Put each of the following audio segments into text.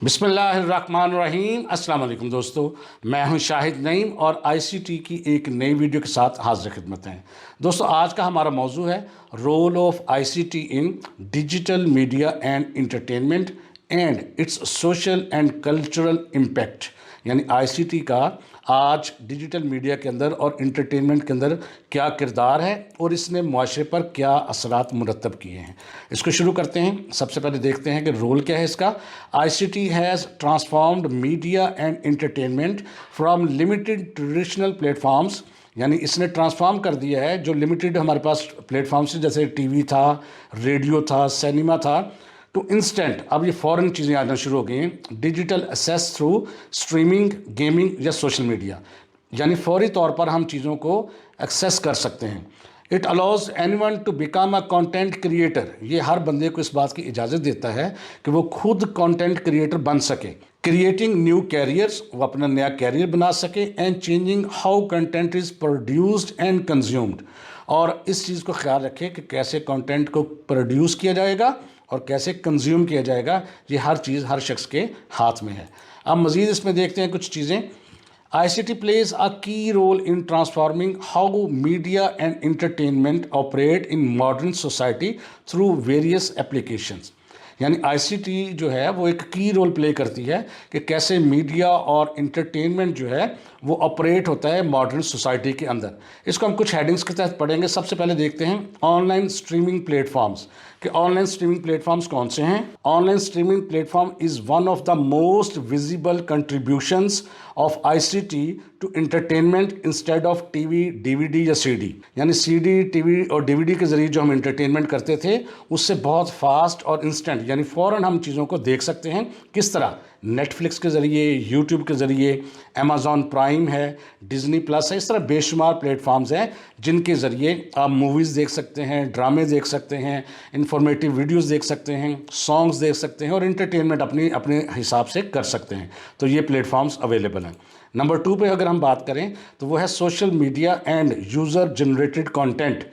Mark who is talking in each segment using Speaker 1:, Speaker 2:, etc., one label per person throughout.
Speaker 1: बिस्मिल्लाहिर्रहमानिर्रहीम। अस्सलाम वालेकुम दोस्तों, मैं हूं शाहिद नईम और आईसीटी की एक नई वीडियो के साथ हाजिर खिदमत हैं। दोस्तों, आज का हमारा मौजू है role of ICT in digital media and entertainment and its social and cultural impact. यानी आईसीटी का आज डिजिटल मीडिया के अंदर और इंटरटेनमेंट के अंदर क्या किरदार है और इसने मुआशरे पर क्या असरात मुरतब किए हैं। इसको शुरू करते हैं। सबसे पहले देखते हैं कि रोल क्या है इसका। ICT has transformed media and entertainment from limited traditional platforms. यानी इसने ट्रांसफॉर्म कर दिया है जो लिमिटेड हमारे पास प्लेटफॉर्म्स थे, जैसे टीवी था, रेडियो था, सिनेमा था, टू इंस्टेंट। अब ये फ़ौरन चीज़ें आना शुरू हो गई हैं। Digital access through streaming, gaming या सोशल मीडिया। यानी फौरी तौर पर हम चीज़ों को एक्सेस कर सकते हैं। It allows anyone to become a content creator. ये हर बंदे को इस बात की इजाज़त देता है कि वो खुद कंटेंट क्रिएटर बन सके। क्रिएटिंग न्यू कैरियर्स, वो अपना नया कैरियर बना सके। And changing how content is produced and consumed. और इस चीज़ को ख्याल रखें कि कैसे कंटेंट को प्रोड्यूस किया जाएगा और कैसे कंज्यूम किया जाएगा। ये हर चीज़ हर शख्स के हाथ में है। अब मज़ीद इसमें देखते हैं कुछ चीज़ें। ICT plays a key role in transforming how media and entertainment operate in modern society through various applications। यानी ICT जो है वो एक की रोल प्ले करती है कि कैसे मीडिया और इंटरटेनमेंट जो है वो ऑपरेट होता है मॉडर्न सोसाइटी के अंदर। इसको हम कुछ हेडिंग्स के तहत पढ़ेंगे। सबसे पहले देखते हैं ऑनलाइन स्ट्रीमिंग प्लेटफॉर्म्स कि ऑनलाइन स्ट्रीमिंग प्लेटफॉर्म्स कौन से हैं। Online streaming platform is one of the most visible contributions of ICT to entertainment instead of TV, DVD या सीडी। यानी सीडी, टीवी और डीवीडी के ज़रिए जो हम इंटरटेनमेंट करते थे उससे बहुत फास्ट और इंस्टेंट, यानी फ़ौरन हम चीज़ों को देख सकते हैं। किस तरह? नेटफ्लिक्स के ज़रिए, यूट्यूब के ज़रिए, अमेज़ॉन प्राइम है, डिज़नी प्लस है। इस तरह बेशुमार प्लेटफॉर्म्स हैं जिनके ज़रिए आप मूवीज़ देख सकते हैं, ड्रामे देख सकते हैं, इंफॉर्मेटिव वीडियोस देख सकते हैं, सॉन्ग्स देख सकते हैं और इंटरटेनमेंट अपने हिसाब से कर सकते हैं। तो ये प्लेटफॉर्म्स अवेलेबल हैं। नंबर 2 पे अगर हम बात करें तो वो है social media end user generated content.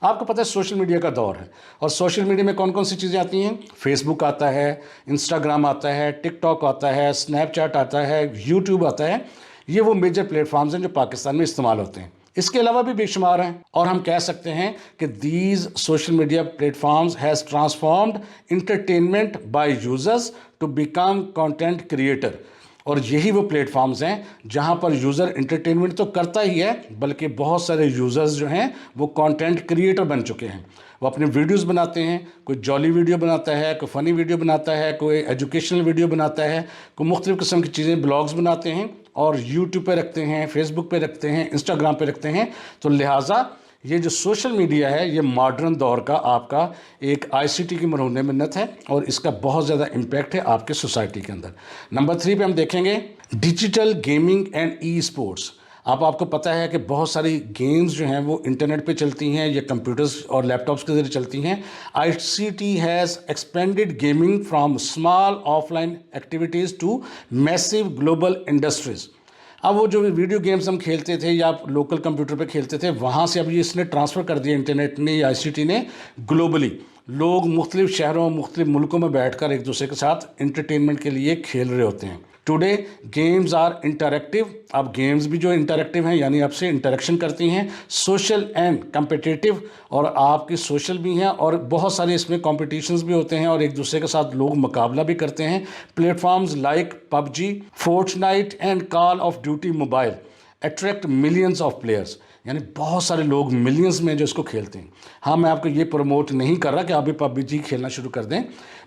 Speaker 1: आपको पता है सोशल मीडिया का दौर है और सोशल मीडिया में कौन कौन सी चीज़ें आती हैं। फेसबुक आता है, इंस्टाग्राम आता है, टिकटॉक आता है, स्नैपचैट आता है, यूट्यूब आता है। ये वो मेजर प्लेटफॉर्म्स हैं जो पाकिस्तान में इस्तेमाल होते हैं। इसके अलावा भी बेशुमार हैं और हम कह सकते हैं कि these social media platforms has transformed entertainment by users to become content creator. और यही वो प्लेटफॉर्म्स हैं जहां पर यूज़र इंटरटेनमेंट तो करता ही है बल्कि बहुत सारे यूज़र्स जो हैं वो कंटेंट क्रिएटर बन चुके हैं। वो अपने वीडियोस बनाते हैं, कोई जॉली वीडियो बनाता है, कोई फ़नी वीडियो बनाता है, कोई एजुकेशनल वीडियो बनाता है, कोई मुख्तलिफ़ किस्म की चीज़ें, ब्लॉग्स बनाते हैं और यूट्यूब पे रखते हैं, फेसबुक पे रखते हैं, इंस्टाग्राम पे रखते हैं। तो लिहाजा ये जो सोशल मीडिया है ये मॉडर्न दौर का आपका एक ICT की मरहून मिन्नत है और इसका बहुत ज़्यादा इम्पैक्ट है आपके सोसाइटी के अंदर। नंबर 3 पे हम देखेंगे digital gaming and e sports. आपको पता है कि बहुत सारी गेम्स जो हैं वो इंटरनेट पे चलती हैं या कंप्यूटर्स और लैपटॉप्स के ज़रिए चलती हैं। ICT has expanded gaming from small offline activities to massive global industries. अब वो जो वीडियो गेम्स हम खेलते थे या आप लोकल कंप्यूटर पे खेलते थे वहाँ से अब ये इसने ट्रांसफ़र कर दिया इंटरनेट ने या ICT ने ग्लोबली। लोग मुख्तलिफ़ शहरों, मुख्तलिफ़ मुल्कों में बैठकर एक दूसरे के साथ इंटरटेनमेंट के लिए खेल रहे होते हैं। Today games are interactive. अब गेम्स भी जो इंटरैक्टिव हैं यानी आपसे इंटरेक्शन करती हैं, सोशल एंड कम्पिटिटिव, और आपकी सोशल भी हैं और बहुत सारे इसमें कॉम्पिटिशन्स भी होते हैं और एक दूसरे के साथ लोग मुकाबला भी करते हैं। Platforms like PUBG, Fortnite and Call of Duty Mobile attract millions of players. यानी बहुत सारे लोग मिलियंस में जो इसको खेलते हैं। हाँ, मैं आपको ये प्रमोट नहीं कर रहा कि आप भी PUBG खेलना शुरू कर दें,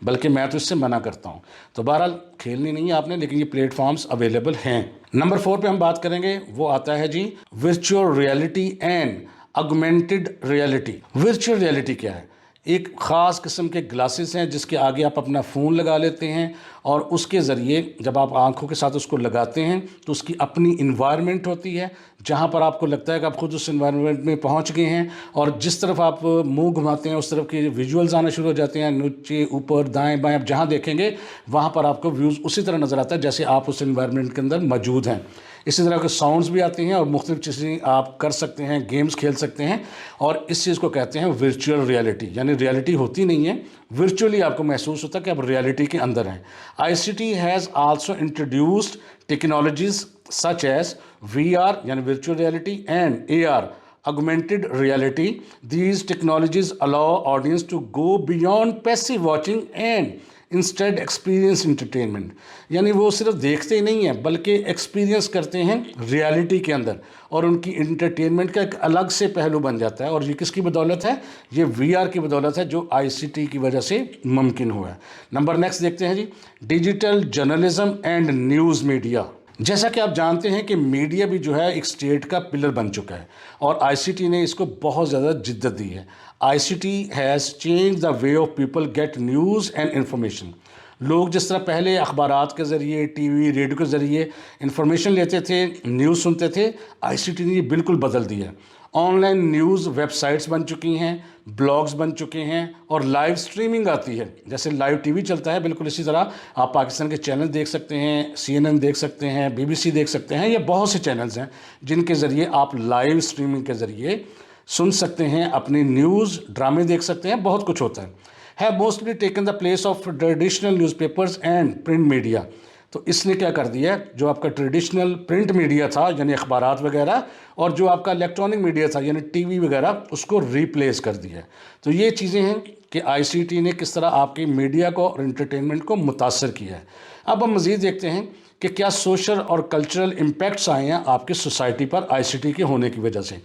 Speaker 1: बल्कि मैं तो इससे मना करता हूँ। तो बहरहाल खेलनी नहीं है आपने, लेकिन ये प्लेटफॉर्म्स अवेलेबल हैं। नंबर 4 पे हम बात करेंगे, वो आता है जी virtual reality and augmented reality. Virtual reality क्या है? एक ख़ास किस्म के ग्लासेस हैं जिसके आगे आप अपना फ़ोन लगा लेते हैं और उसके ज़रिए जब आप आंखों के साथ उसको लगाते हैं तो उसकी अपनी इन्वायरमेंट होती है जहाँ पर आपको लगता है कि आप खुद उस इन्वायरमेंट में पहुँच गए हैं और जिस तरफ आप मुंह घुमाते हैं उस तरफ के विजुअल्स आना शुरू हो जाते हैं। नीचे, ऊपर, दाएं बाएं आप जहाँ देखेंगे वहाँ पर आपको व्यूज़ उसी तरह नज़र आता है जैसे आप उस इन्वायरमेंट के अंदर मौजूद हैं। इसी तरह के साउंड्स भी आते हैं और मुख्तलिफ़ चीज़ें आप कर सकते हैं, गेम्स खेल सकते हैं और इस चीज़ को कहते हैं वर्चुअल रियलिटी। यानी रियलिटी होती नहीं है, वर्चुअली आपको महसूस होता है कि आप रियलिटी के अंदर हैं। ICT has also introduced technologies such as VR, yani virtual reality, and AR, augmented reality. These technologies allow audience to go beyond passive watching and instead experience entertainment, यानी वो सिर्फ देखते ही नहीं हैं बल्कि एक्सपीरियंस करते हैं रियलिटी के अंदर, और उनकी इंटरटेनमेंट का एक अलग से पहलू बन जाता है। और ये किसकी बदौलत है? ये VR की बदौलत है, जो ICT की वजह से मुमकिन हुआ है। नंबर नेक्स्ट देखते हैं जी, digital journalism and news media. जैसा कि आप जानते हैं कि मीडिया भी जो है एक स्टेट का पिलर बन चुका है और ICT ने इसको बहुत ज़्यादा जिद्दत दी है। ICT has change the way of people get news and information. लोग जिस तरह पहले अखबारात के ज़रिए, टीवी, रेडियो के ज़रिए इन्फॉर्मेशन लेते थे, न्यूज़ सुनते थे, ICT ने ये बिल्कुल बदल दिया। ऑनलाइन न्यूज़ वेबसाइट्स बन चुकी हैं, ब्लॉग्स बन चुके हैं और लाइव स्ट्रीमिंग आती है। जैसे लाइव टीवी चलता है, बिल्कुल इसी तरह आप पाकिस्तान के चैनल देख सकते हैं, CNN देख सकते हैं, BBC देख सकते हैं। ये बहुत से चैनल्स हैं जिनके ज़रिए आप लाइव स्ट्रीमिंग के ज़रिए सुन सकते हैं, अपनी न्यूज़, ड्रामे देख सकते हैं, बहुत कुछ होता है। Have mostly taken the place of traditional newspapers and print media. तो इसने क्या कर दिया, जो आपका ट्रेडिशनल प्रिंट मीडिया था यानी अखबारात वगैरह, और जो आपका इलेक्ट्रॉनिक मीडिया था यानी टीवी वगैरह, उसको रिप्लेस कर दिया। तो ये चीज़ें हैं कि ICT ने किस तरह आपकी मीडिया को और इंटरटेनमेंट को मुतासर किया है। अब हम मज़ीद देखते हैं कि क्या सोशल और कल्चरल इम्पैक्ट्स आए हैं आपकी सोसाइटी पर ICT के होने की वजह से।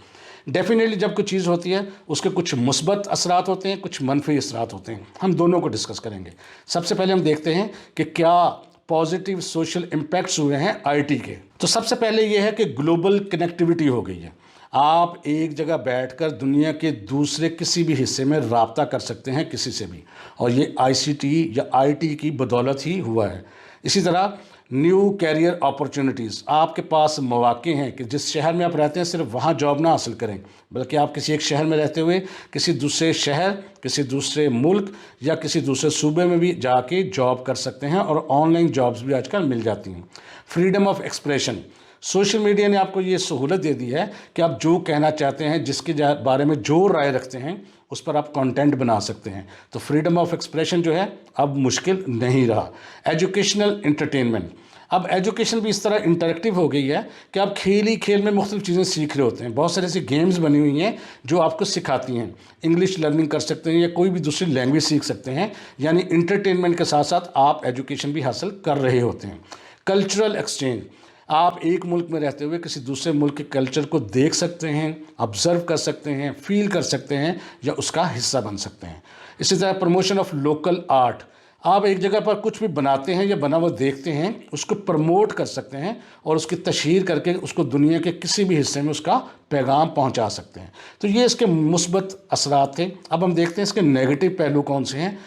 Speaker 1: डेफिनेटली जब कोई चीज़ होती है उसके कुछ मुस्बत असरात होते हैं, कुछ मनफी असरात होते हैं। हम दोनों को डिस्कस करेंगे। सबसे पहले हम देखते हैं कि क्या पॉजिटिव सोशल इम्पैक्ट्स हुए हैं IT के। तो सबसे पहले ये है कि ग्लोबल कनेक्टिविटी हो गई है। आप एक जगह बैठकर दुनिया के दूसरे किसी भी हिस्से में राब्ता कर सकते हैं किसी से भी, और ये ICT या IT की बदौलत ही हुआ है। इसी तरह न्यू कैरियर अपॉर्चुनिटीज़, आपके पास मौके हैं कि जिस शहर में आप रहते हैं सिर्फ वहाँ जॉब ना हासिल करें, बल्कि आप किसी एक शहर में रहते हुए किसी दूसरे शहर, किसी दूसरे मुल्क या किसी दूसरे सूबे में भी जाके जॉब कर सकते हैं, और ऑनलाइन जॉब्स भी आजकल मिल जाती हैं। Freedom of expression, social media ने आपको ये सहूलत दे दी है कि आप जो कहना चाहते हैं, जिसके बारे में जो राय रखते हैं, उस पर आप कंटेंट बना सकते हैं। तो फ्रीडम ऑफ एक्सप्रेशन जो है अब मुश्किल नहीं रहा। एजुकेशनल एंटरटेनमेंट, अब एजुकेशन भी इस तरह इंटरेक्टिव हो गई है कि आप खेल ही खेल में मुख्तलिफ चीज़ें सीख रहे होते हैं। बहुत सारी ऐसी गेम्स बनी हुई हैं जो आपको सिखाती हैं। इंग्लिश लर्निंग कर सकते हैं या कोई भी दूसरी लैंग्वेज सीख सकते हैं, यानी इंटरटेनमेंट के साथ साथ आप एजुकेशन भी हासिल कर रहे होते हैं। कल्चरल एक्सचेंज, आप एक मुल्क में रहते हुए किसी दूसरे मुल्क के कल्चर को देख सकते हैं, ऑब्ज़र्व कर सकते हैं, फील कर सकते हैं या उसका हिस्सा बन सकते हैं। इसी तरह प्रमोशन ऑफ लोकल आर्ट, आप एक जगह पर कुछ भी बनाते हैं या बना हुआ देखते हैं, उसको प्रमोट कर सकते हैं और उसकी तशहीर करके उसको दुनिया के किसी भी हिस्से में उसका पैगाम पहुंचा सकते हैं। तो ये इसके मुस्बत असरात थे। अब हम देखते हैं इसके नेगेटिव पहलू कौन से हैं।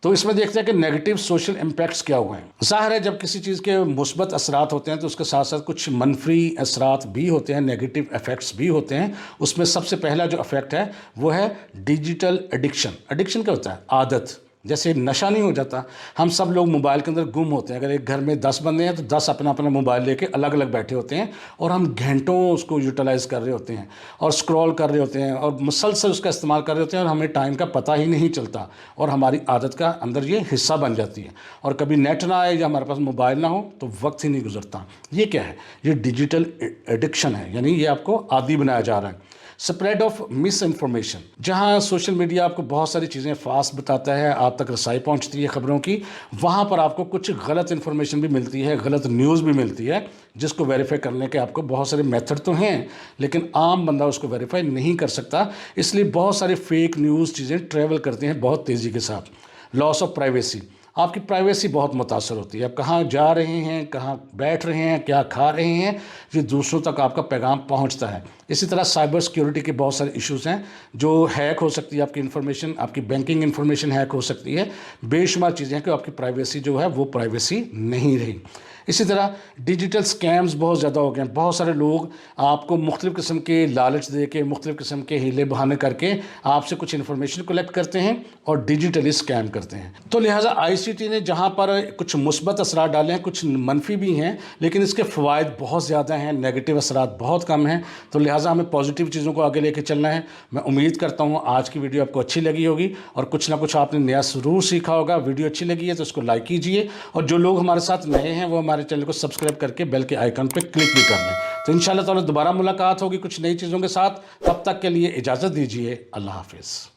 Speaker 1: तो इसमें देखते हैं कि नेगेटिव सोशल इम्पैक्ट्स क्या हुए हैं। ज़ाहिर है जब किसी चीज़ के मुस्बत असरात होते हैं तो उसके साथ साथ कुछ मनफी असरात भी होते हैं, नेगेटिव इफ़ेक्ट्स भी होते हैं। उसमें सबसे पहला जो इफ़ेक्ट है वो है डिजिटल एडिक्शन। एडिक्शन क्या होता है? आदत। जैसे नशा नहीं हो जाता, हम सब लोग मोबाइल के अंदर गुम होते हैं। अगर एक घर में 10 बंदे हैं तो 10 अपना अपना मोबाइल लेके अलग अलग बैठे होते हैं और हम घंटों उसको यूटिलाइज़ कर रहे होते हैं और स्क्रॉल कर रहे होते हैं और मुसलसल उसका इस्तेमाल कर रहे होते हैं और हमें टाइम का पता ही नहीं चलता और हमारी आदत का अंदर ये हिस्सा बन जाती है। और कभी नेट ना आए या हमारे पास मोबाइल ना हो तो वक्त ही नहीं गुजरता। ये क्या है? ये डिजिटल एडिक्शन है, यानी ये आपको आदी बनाया जा रहा है। स्प्रेड ऑफ मिस इन्फॉर्मेशन, जहाँ सोशल मीडिया आपको बहुत सारी चीज़ें फास्ट बताता है, आप तक रसाई पहुँचती है खबरों की, वहाँ पर आपको कुछ गलत इन्फॉर्मेशन भी मिलती है, गलत न्यूज़ भी मिलती है, जिसको वेरीफाई करने के आपको बहुत सारे मेथड तो हैं, लेकिन आम बंदा उसको वेरीफाई नहीं कर सकता। इसलिए बहुत सारी फेक न्यूज़ चीज़ें ट्रैवल करती हैं बहुत तेज़ी के साथ। लॉस ऑफ प्राइवेसी, आपकी प्राइवेसी बहुत मुतासर होती है। आप कहाँ जा रहे हैं, कहाँ बैठ रहे हैं, क्या खा रहे हैं, ये दूसरों तक आपका पैगाम पहुंचता है। इसी तरह साइबर सिक्योरिटी के बहुत सारे इश्यूज़ हैं जो हैक हो सकती है, आपकी इन्फॉर्मेशन, आपकी बैंकिंग इन्फॉर्मेशन हैक हो सकती है। बेशुमार चीज़ें हैं कि आपकी प्राइवेसी जो है वो प्राइवेसी नहीं रही। इसी तरह डिजिटल स्कैम्स बहुत ज़्यादा हो गए हैं। बहुत सारे लोग आपको मुख्तलिफ़ किस्म के लालच दे के, मुख्तलिफ़ किस्म के हीले बहाने करके आपसे कुछ इन्फॉर्मेशन कलेक्ट करते हैं और डिजिटली स्कैम करते हैं। तो लिहाजा ICT ने जहाँ पर कुछ मुस्बत असरात डाले हैं, कुछ मनफी भी हैं, लेकिन इसके फ़वाइद बहुत ज़्यादा हैं, नेगेटिव असरात बहुत कम हैं। तो लिहाजा हमें पॉजिटिव चीज़ों को आगे लेके चलना है। मैं उम्मीद करता हूँ आज की वीडियो आपको अच्छी लगी होगी और कुछ ना कुछ आपने नया ज़रूर सीखा होगा। वीडियो अच्छी लगी है तो उसको लाइक कीजिए, और जो लोग हमारे साथ नए हैं वो हमारे चैनल को सब्सक्राइब करके बेल के आइकन पे क्लिक भी कर लें। तो इंशाल्लाह ताला दोबारा मुलाकात होगी कुछ नई चीज़ों के साथ। तब तक के लिए इजाज़त दीजिए। अल्लाह हाफिज़।